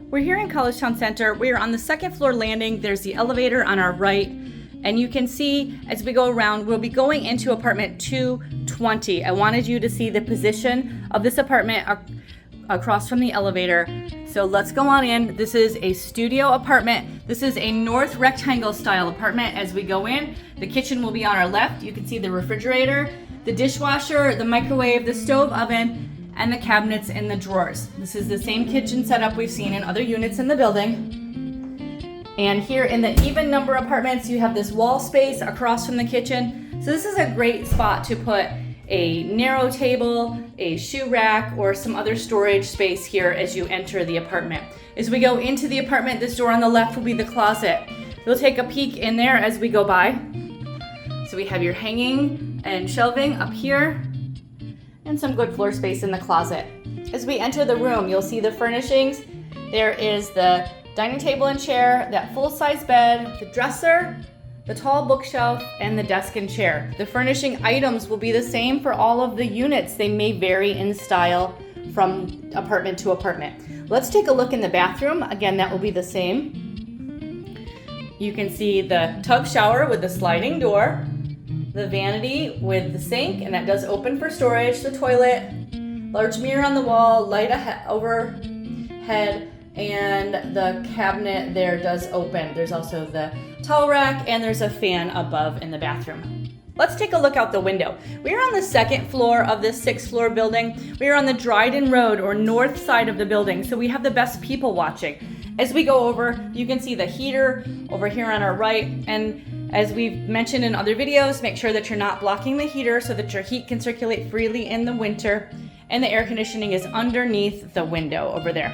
We're here in Collegetown Center. We are on the second floor landing. There's the elevator on our right. And you can see as we go around, we'll be going into apartment 220. I wanted you to see the position of this apartment across from the elevator. So let's go on in. This is a studio apartment. This is a north rectangle style apartment. As we go in, the kitchen will be on our left. You can see the refrigerator, the dishwasher, the microwave, the stove oven, and the cabinets in the drawers. This is the same kitchen setup we've seen in other units in the building. And here in the even number apartments, you have this wall space across from the kitchen. So this is a great spot to put a narrow table, a shoe rack, or some other storage space here as you enter the apartment. As we go into the apartment, this door on the left will be the closet. We'll take a peek in there as we go by. So we have your hanging and shelving up here, and some good floor space in the closet. As we enter the room, you'll see the furnishings. There is the dining table and chair, that full-size bed, the dresser, the tall bookshelf, and the desk and chair. The furnishing items will be the same for all of the units. They may vary in style from apartment to apartment. Let's take a look in the bathroom. Again, that will be the same. You can see the tub shower with the sliding door, the vanity with the sink, and that does open for storage, the toilet, large mirror on the wall, light overhead, and the cabinet there does open. There's also the towel rack, and there's a fan above in the bathroom. Let's take a look out the window. We are on the second floor of this 6th floor building. We are on the Dryden Road, or north side of the building, so we have the best people watching. As we go over, you can see the heater over here on our right, and as we've mentioned in other videos, make sure that you're not blocking the heater so that your heat can circulate freely in the winter, and the air conditioning is underneath the window over there.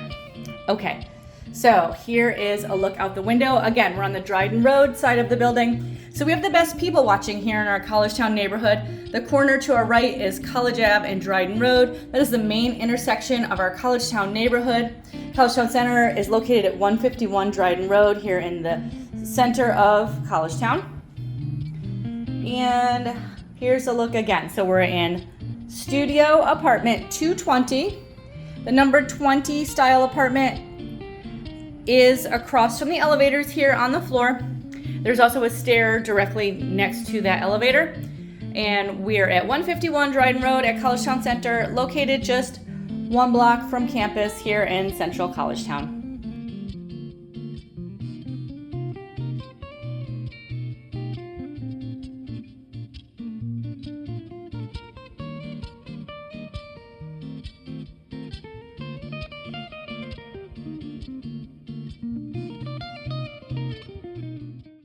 Okay, so here is a look out the window. Again, we're on the Dryden Road side of the building. So we have the best people watching here in our Collegetown neighborhood. The corner to our right is College Ave and Dryden Road. That is the main intersection of our Collegetown neighborhood. Collegetown Center is located at 151 Dryden Road here in the center of Collegetown. And here's a look again. So we're in studio apartment 220. The number 20 style apartment is across from the elevators here on the floor. There's also a stair directly next to that elevator. And we're at 151 Dryden Road at Collegetown Center, located just 1 block from campus here in central Collegetown.